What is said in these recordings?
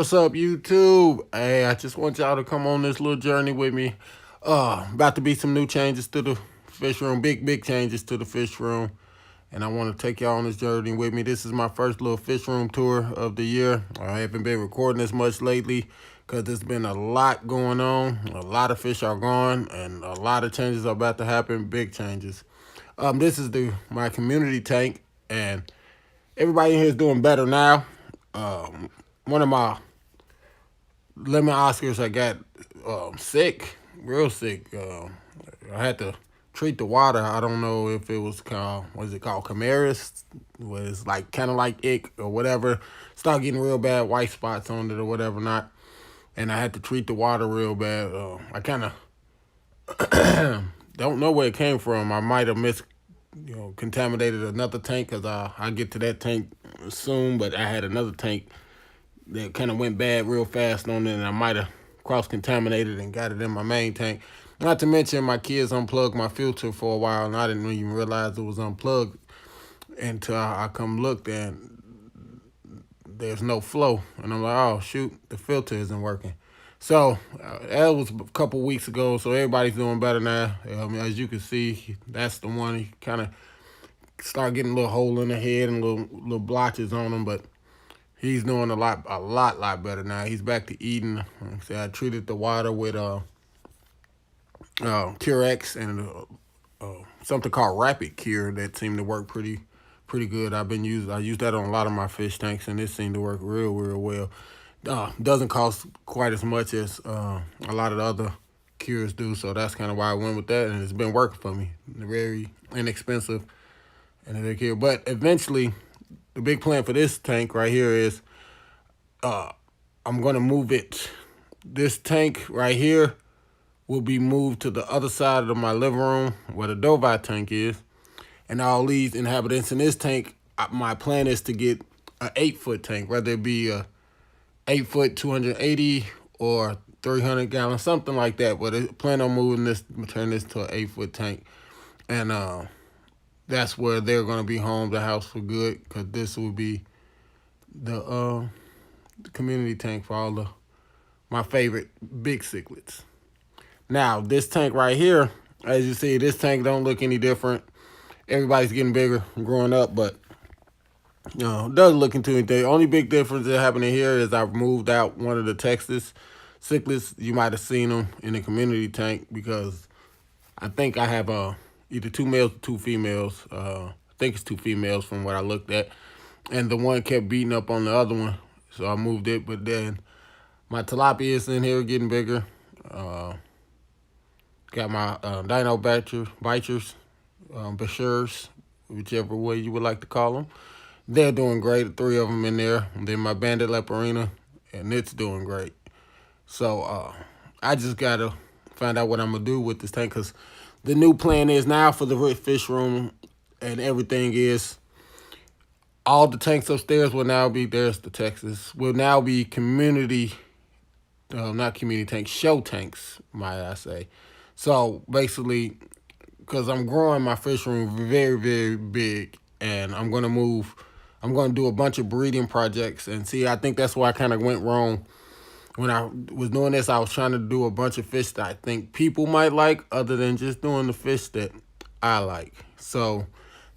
What's up, YouTube? Hey, I just want y'all to come on this little journey with me. About to be some new changes to the fish room, big changes to the fish room. And I want to take y'all on this journey with me. This is my first little fish room tour of the year. I haven't been recording as much lately because there's been a lot going on. A lot of fish are gone and a lot of changes are about to happen, big changes. This is my community tank, and everybody in here is doing better now. One of my lemon Oscars, I got sick, real sick. I had to treat the water. I don't know if it was called, what is it called, Chimeras? Was like kind of like ick or whatever. Started getting real bad white spots on it or whatever not. And I had to treat the water real bad. I kind of don't know where it came from. I might have contaminated another tank because I'll get to that tank soon. But I had another tank that kind of went bad real fast on it, and I might have cross-contaminated and got it in my main tank. Not to mention my kids unplugged my filter for a while, and I didn't even realize it was unplugged until I come looked, and there's no flow. And I'm like, oh, shoot, the filter isn't working. So that was a couple weeks ago, so everybody's doing better now. As you can see, that's the one. He kind of started getting a little hole in the head and little blotches on him, but he's doing a lot better now. He's back to eating. Like I said, I treated the water with Curex and something called Rapid Cure that seemed to work pretty good. I used that on a lot of my fish tanks, and it seemed to work real well. Doesn't cost quite as much as a lot of the other cures do, so that's kind of why I went with that, and it's been working for me. Very inexpensive and a cure. But eventually, the big plan for this tank right here is I'm going to move it. This tank right here will be moved to the other side of my living room where the Dovi tank is. And all these inhabitants in this tank, my plan is to get an 8-foot tank, whether it be a 8-foot 280 or 300 gallons, something like that. But I plan on moving this, turn this to an 8-foot tank. And that's where they're going to be home, the house for good, because this will be the community tank for all my favorite big cichlids. Now, this tank right here, as you see, this tank don't look any different. Everybody's getting bigger, growing up, but it doesn't look into anything. The only big difference that happened here is I've moved out one of the Texas cichlids. You might have seen them in the community tank because I think I have either 2 males or 2 females. I think it's 2 females from what I looked at. And the one kept beating up on the other one, so I moved it. But then my tilapia is in here getting bigger. Got my dino biters, bashers, whichever way you would like to call them. They're doing great, 3 of them in there. And then my banded leporina, and it's doing great. So I just got to find out what I'm going to do with this tank, because the new plan is now for the fish room and everything is all the tanks upstairs will now be, there's the Texas, will now be community, not community tanks, show tanks, might I say. So basically, because I'm growing my fish room very big, and I'm going to do a bunch of breeding projects. And see, I think that's why I kind of went wrong. When I was doing this, I was trying to do a bunch of fish that I think people might like, other than just doing the fish that I like. So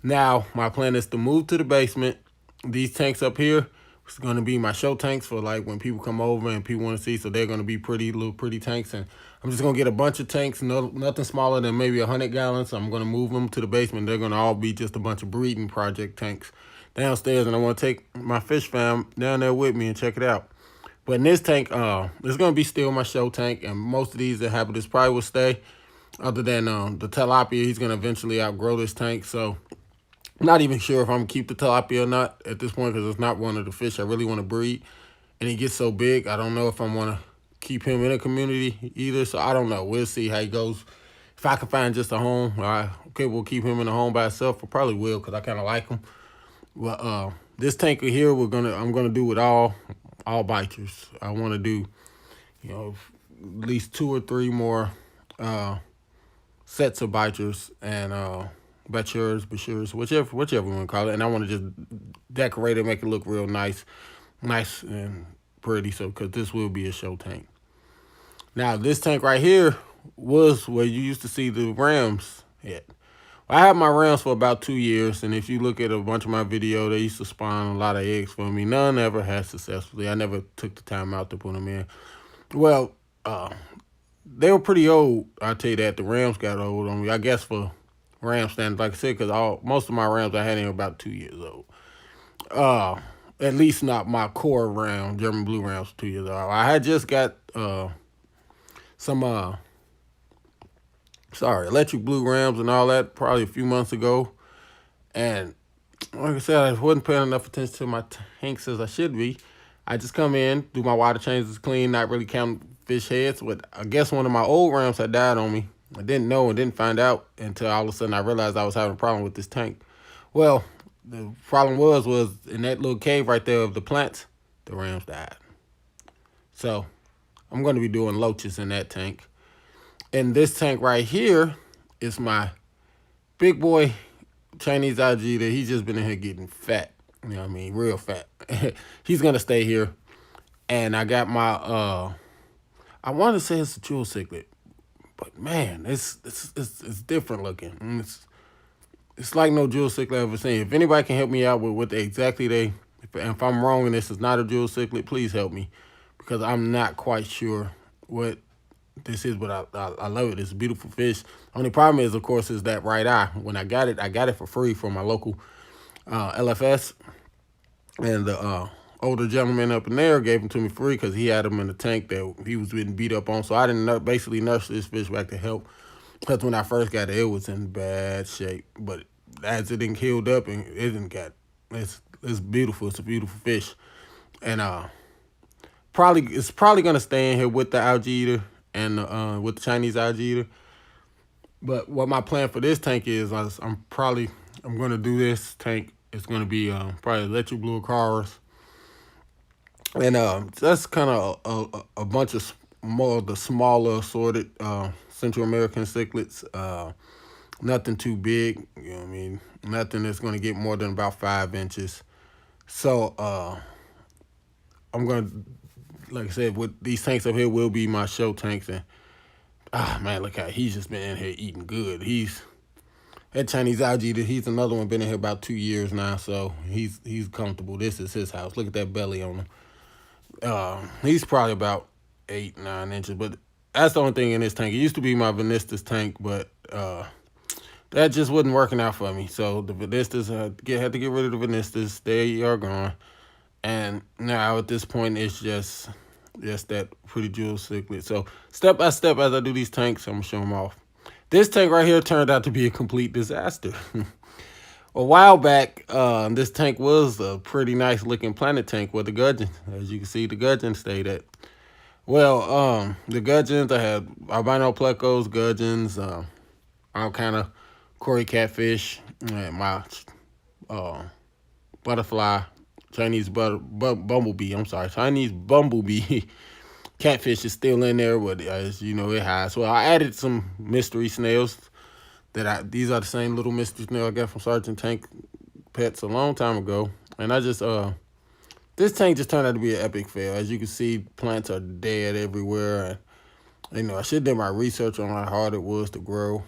now my plan is to move to the basement. These tanks up here is going to be my show tanks for like when people come over and people want to see. So they're going to be pretty tanks. And I'm just going to get a bunch of tanks, nothing smaller than maybe 100 gallons. I'm going to move them to the basement. They're going to all be just a bunch of breeding project tanks downstairs. And I want to take my fish fam down there with me and check it out. But in this tank, it's going to be still my show tank, and most of these inhabitants probably will stay, other than the tilapia. He's going to eventually outgrow this tank, so I'm not even sure if I'm going to keep the tilapia or not at this point, because it's not one of the fish I really want to breed, and he gets so big, I don't know if I want to keep him in a community either, so I don't know. We'll see how he goes. If I can find just a home, all right, okay, we'll keep him in a home by itself. I probably will, because I kind of like him. Well, this tank here, I'm going to do with all biters. I want to do, at least 2 or 3 more sets of biters and bashers, whichever you want to call it. And I want to just decorate it, make it look real nice and pretty, so because this will be a show tank. Now, this tank right here was where you used to see the rams at. I had my rams for about 2 years, and if you look at a bunch of my video, they used to spawn a lot of eggs for me. None ever had successfully. I never took the time out to put them in. Well, they were pretty old. I'll tell you that. The rams got old on me. I guess for ram standards, like I said, because most of my rams I had in about 2 years old. At least not my core ram, German blue rams, 2 years old. I had just got some electric blue rams and all that probably a few months ago. And like I said, I wasn't paying enough attention to my tanks as I should be. I just come in, do my water changes clean, not really count fish heads. But I guess one of my old rams had died on me. I didn't know and didn't find out until all of a sudden I realized I was having a problem with this tank. Well, the problem was in that little cave right there of the plants, the rams died. So I'm going to be doing Lotus in that tank. And this tank right here is my big boy Chinese IG that he's just been in here getting fat. You know what I mean? Real fat. He's going to stay here. And I got my, I want to say it's a jewel cichlid. But man, it's different looking. It's like no jewel cichlid I've ever seen. If anybody can help me out with what exactly if I'm wrong and this is not a jewel cichlid, please help me. Because I'm not quite sure what this is, but I love it. It's a beautiful fish. Only problem is, of course, is that right eye. When I got it for free from my local LFS. And the older gentleman up in there gave them to me free because he had them in the tank that he was getting beat up on. So I didn't basically nurse this fish back to health. Because when I first got it, it was in bad shape. But as it didn't healed up, and it didn't get, it's beautiful. It's a beautiful fish. And it's probably gonna stay in here with the algae eater and with the Chinese algae eater. But what my plan for this tank is, I'm gonna do this tank. It's gonna be probably electric blue Aquariums. And that's kind of a bunch of more of the smaller assorted Central American cichlids. Nothing too big, you know what I mean? Nothing that's going to get more than about 5 inches. So I'm going to, like I said, with these tanks up here will be my show tanks. And man, look how he's just been in here eating good. That Chinese algae, he's another one, been in here about 2 years now, so he's comfortable. This is his house. Look at that belly on him. He's probably about 8, 9 inches, but that's the only thing in this tank. It used to be my Venistas tank, but that just wasn't working out for me. So the Venistas, had to get rid of the Venistas. They are gone. And now at this point, it's just that pretty jewel cichlid. So step by step, as I do these tanks, I'm going to show them off. This tank right here turned out to be a complete disaster. A while back, this tank was a pretty nice looking planet tank with the gudgeon. As you can see, the gudgeon stayed at. Well, the gudgeons, I had albino plecos, gudgeons, all kind of Cory catfish, and my butterfly, Chinese bumblebee. Chinese bumblebee catfish is still in there, but as you know, it has. So I added some mystery snails. These are the same little mystery snail I got from Sergeant Tank Pets a long time ago, and I just this tank just turned out to be an epic fail. As you can see, plants are dead everywhere. And, I should have done my research on how hard it was to grow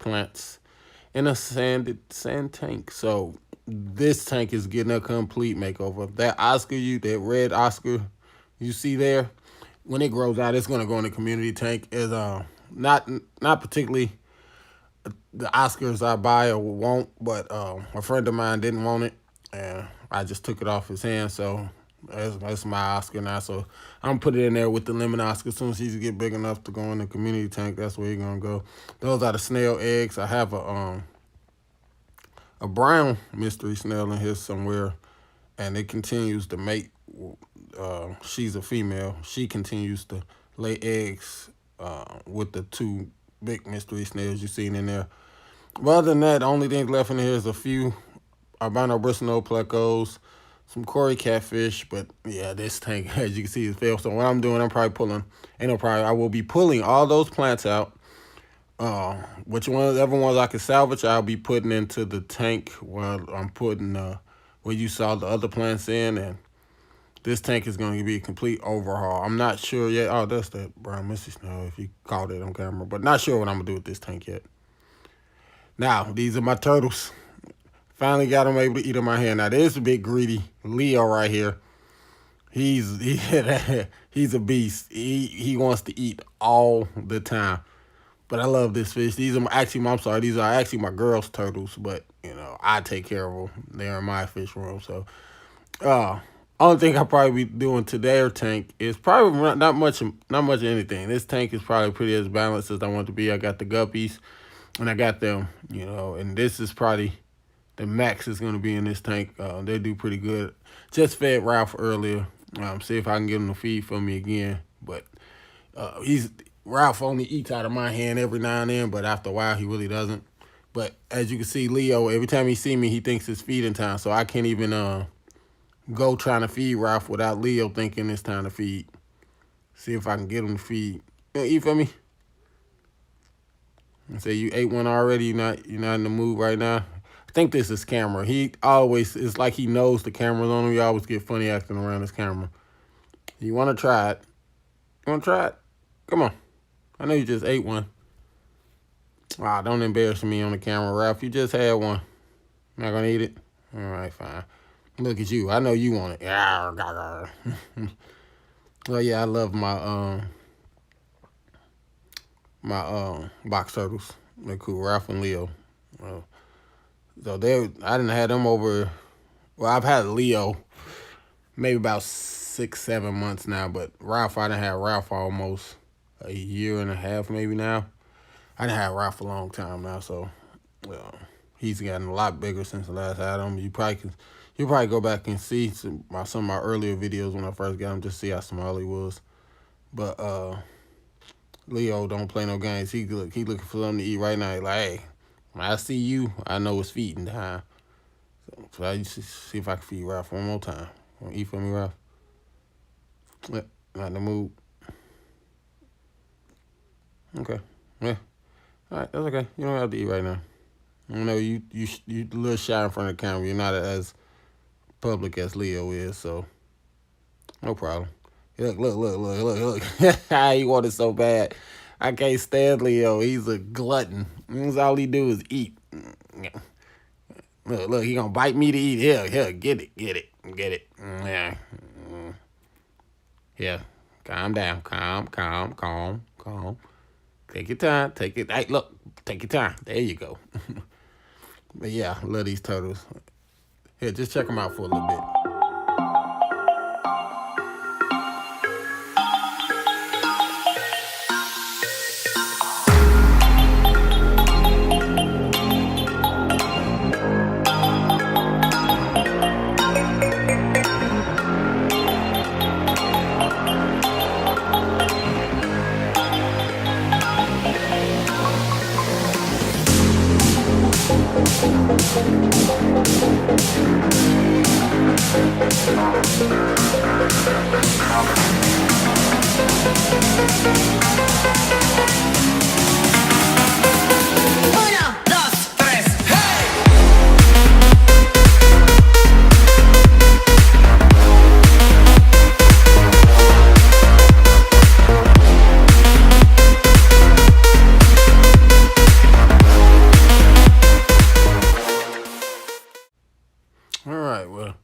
plants in a sand tank. So this tank is getting a complete makeover. That that red Oscar you see there, when it grows out, it's going to go in the community tank. Is not particularly the Oscars I buy or won't, but a friend of mine didn't want it, and I just took it off his hand. So that's my Oscar now. So I'm gonna put it in there with the lemon Oscar. As soon as he's get big enough to go in the community tank, that's where he's gonna go. Those are the snail eggs. I have a brown mystery snail in here somewhere, and it continues to mate. She's a female. She continues to lay eggs with the 2 big mystery snails you've seen in there. But other than that, the only thing left in here is a few albino bristlenose plecos, some Cory catfish. But yeah, this tank, as you can see, is failed. So what I'm doing, I'm probably pulling, I will be pulling all those plants out. Whichever ones I can salvage, I'll be putting into the tank while I'm putting where you saw the other plants in. And this tank is going to be a complete overhaul. I'm not sure yet. Oh, that's that brown misty snow, if you caught it on camera. But not sure what I'm going to do with this tank yet. Now, these are my turtles. Finally got them able to eat in my hand. Now, there's a big greedy Leo right here. He's a beast. He wants to eat all the time. But I love this fish. These are actually, I'm sorry, these are actually my girls' turtles. But, you know, I take care of them. They're in my fish room. So, only thing I'll probably be doing to their tank is probably not much of anything. This tank is probably pretty as balanced as I want it to be. I got the guppies, and I got them, you know, and this is probably the max is going to be in this tank. They do pretty good. Just fed Ralph earlier. See if I can get him to feed for me again. But Ralph only eats out of my hand every now and then, but after a while, he really doesn't. But as you can see, Leo, every time he see me, he thinks it's feeding time. So I can't even go trying to feed Ralph without Leo thinking it's time to feed. See if I can get him to feed. You eat for me? And say you ate one already. You're not in the mood right now. I think this is camera. He always, it's like he knows the camera's on him. You always get funny acting around this camera. You want to try it? You want to try it? Come on. I know you just ate one. Ah, don't embarrass me on the camera, Ralph. You just had one. Not gonna eat it? All right, fine. Look at you. I know you want it. Well, yeah, I love my box turtles. They're cool. Ralph and Leo. So I didn't have them over. Well, I've had Leo maybe about 6-7 months now, but Ralph, I done had Ralph almost a year and a half maybe now. I done had Ralph a long time now, so he's gotten a lot bigger since the last I had him. You'll probably go back and see some of my earlier videos when I first got him, just see how small he was. But Leo don't play no games. He looking for something to eat right now. He's like, hey, when I see you, I know it's feeding time. So I used to see if I can feed Ralph one more time. Want to eat for me, Ralph? Yeah, not in the mood. Okay. Yeah. All right, that's okay. You don't have to eat right now. I know you a little shy in front of the camera. You're not as public as Leo is, so no problem. Look. He wanted so bad. I can't stand Leo. He's a glutton. That's all he do is eat. Look, he gonna bite me to eat. Here, get it. Yeah. Yeah. Calm down. Calm. Take your time. Hey, look, take your time. There you go. But yeah, I love these turtles. Here, just check them out for a little bit.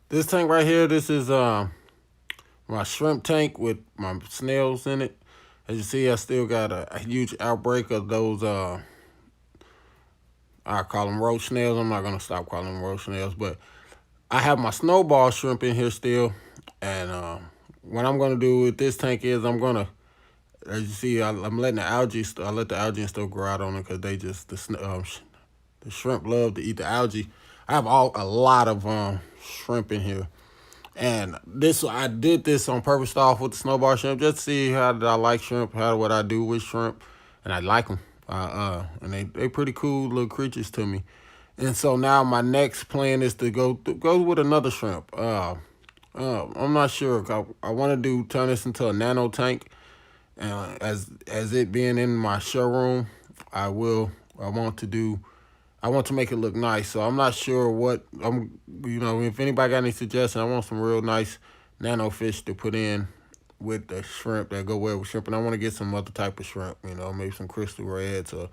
This tank right here, this is my shrimp tank with my snails in it. As you see, I still got a huge outbreak of those, I call them roach snails. I'm not going to stop calling them roach snails, but I have my snowball shrimp in here still. And what I'm going to do with this tank is I'm going to, as you see, I'm letting the algae, I let the algae still grow out on it because they just, the shrimp love to eat the algae. I have a lot of shrimp in here. And I did this on purpose off with the snowball shrimp just to see how did I like shrimp, what I do with shrimp, and I like them. And they pretty cool little creatures to me. And so now my next plan is to go with another shrimp. I'm not sure. I want to turn this into a nano tank. As it being in my showroom, I want to make it look nice. So I'm not sure what if anybody got any suggestions, I want some real nice nano fish to put in with the shrimp that go well with shrimp. And I want to get some other type of shrimp, maybe some crystal reds or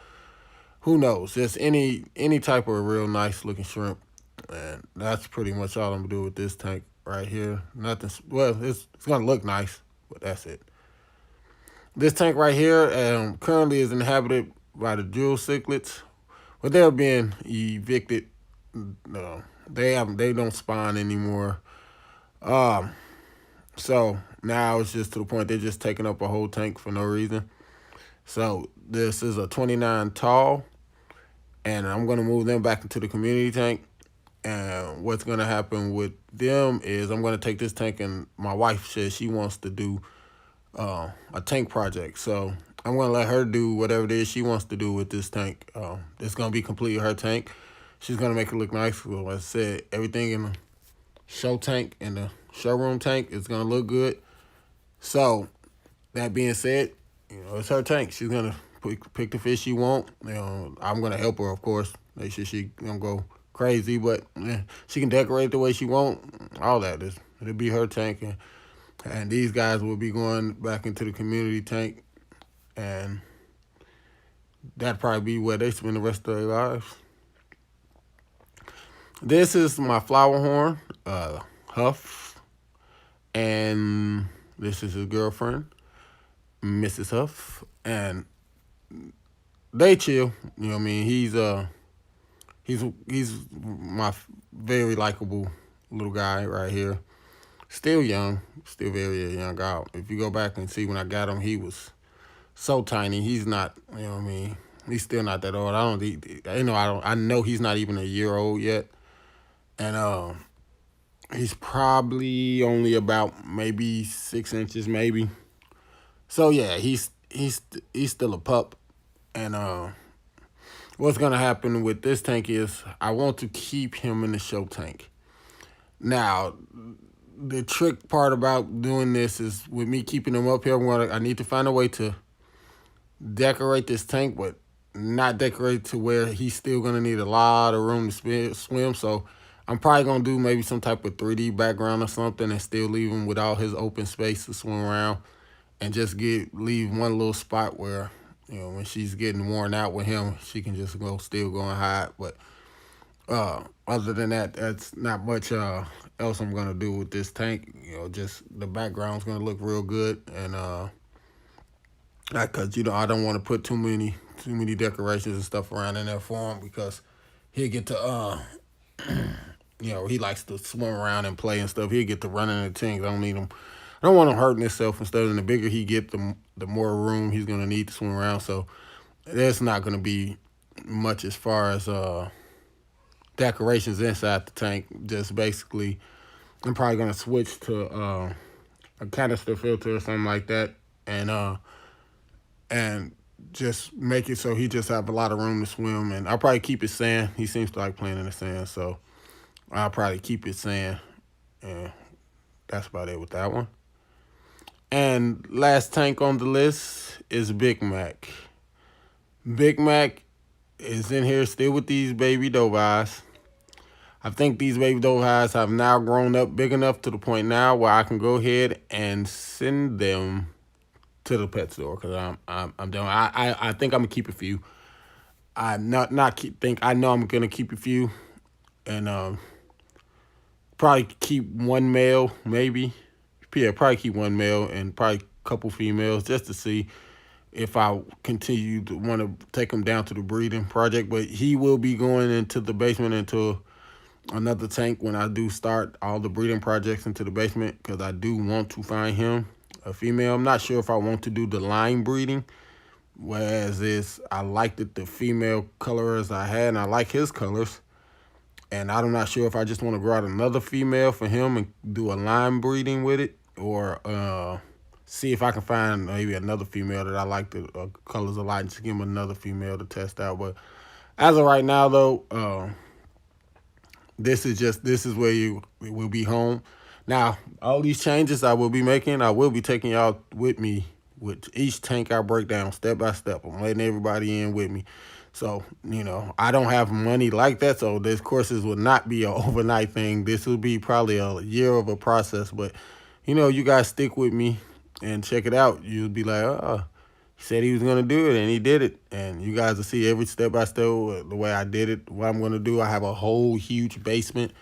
who knows, just any type of real nice looking shrimp. And that's pretty much all I'm gonna do with this tank right here. Nothing. Well, it's gonna look nice, but that's it. This tank right here currently is inhabited by the jewel cichlids, but they're being evicted. No, they don't spawn anymore. Um, so now it's just to the point they're just taking up a whole tank for no reason. So this is a 29 tall, and I'm gonna move them back into the community tank. And what's gonna happen with them is I'm gonna take this tank, and my wife says she wants to do a tank project. So I'm gonna let her do whatever it is she wants to do with this tank. It's gonna be completely her tank. She's gonna make it look nice. Well, as I said, everything in the show tank and the showroom tank is gonna look good. So that being said, it's her tank. She's gonna pick the fish she want. I'm gonna help her, of course. Make sure she don't go crazy, but she can decorate the way she want. All that it'll be her tank, and these guys will be going back into the community tank, and that'd probably be where they spend the rest of their lives. This is my flower horn, Huff, and this is his girlfriend, Mrs. Huff, and they chill. You know what I mean? He's my very likable little guy right here. Still young, still very young guy. If you go back and see when I got him, he was so tiny. He's not, you know what I mean? He's still not that old. I know he's not even a year old yet. And he's probably only about maybe 6 inches, maybe. So yeah, he's still a pup. And what's gonna happen with this tank is I want to keep him in the show tank. Now, the trick part about doing this is with me keeping him up here, I need to find a way to decorate this tank, but not decorate to where he's still gonna need a lot of room to swim. So I'm probably gonna do maybe some type of 3D background or something and still leave him with all his open space to swim around, and just leave one little spot where, when she's getting worn out with him, she can just still go and hide. But other than that, that's not much else I'm gonna do with this tank. Just the background's gonna look real good, and because I don't want to put too many decorations and stuff around in there for him, because he'll get to he likes to swim around and play and stuff. He'll get to running into things. I don't want him hurting himself and stuff. And the bigger he get, the more room he's gonna need to swim around. So there's not gonna be much as far as decorations inside the tank. Just basically, I'm probably gonna switch to a canister filter or something like that, and just make it so he just have a lot of room to swim. And I'll probably keep it sand. He seems to like playing in the sand, so I'll probably keep it sand. And that's about it with that one. And last tank on the list is Big Mac. Big Mac is in here still with these baby dove eyes. I think these baby dove eyes have now grown up big enough to the point now where I can go ahead and send them to the pet store, because I'm done. I think I'm gonna keep a few. I know I'm gonna keep a few, and probably keep one male, maybe. Yeah, probably keep one male and probably a couple females, just to see if I continue to want to take him down to the breeding project. But he will be going into the basement, into another tank, when I do start all the breeding projects into the basement, because I do want to find him a female. I'm not sure if I want to do the line breeding, whereas I liked the female colors I had, and I like his colors. And I'm not sure if I just want to grow out another female for him and do a line breeding with it, or see if I can find maybe another female that I like the colors a lot, and just give him another female to test out. But as of right now, though, this is where you will be home. Now, all these changes I will be making, I will be taking y'all with me with each tank I break down step by step. I'm letting everybody in with me. So, I don't have money like that, so this courses will not be an overnight thing. This will be probably a year of a process, but, you guys stick with me and check it out, you'll be like, he said he was going to do it, and he did it. And you guys will see every step by step the way I did it, what I'm going to do. I have a whole huge basement,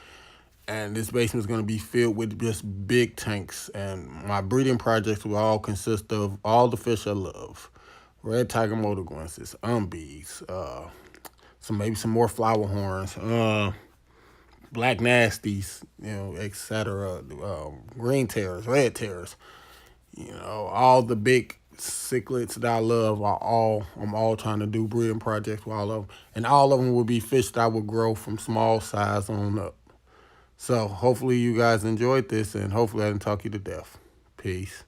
and this basement is going to be filled with just big tanks. And my breeding projects will all consist of all the fish I love. Red tiger motorguenses, umbies, maybe some more flower horns, black nasties, etc. Green terrors, red terrors, all the big cichlids that I love I'm all trying to do breeding projects with all of them. And all of them will be fish that I will grow from small size on up. So hopefully you guys enjoyed this, and hopefully I didn't talk you to death. Peace.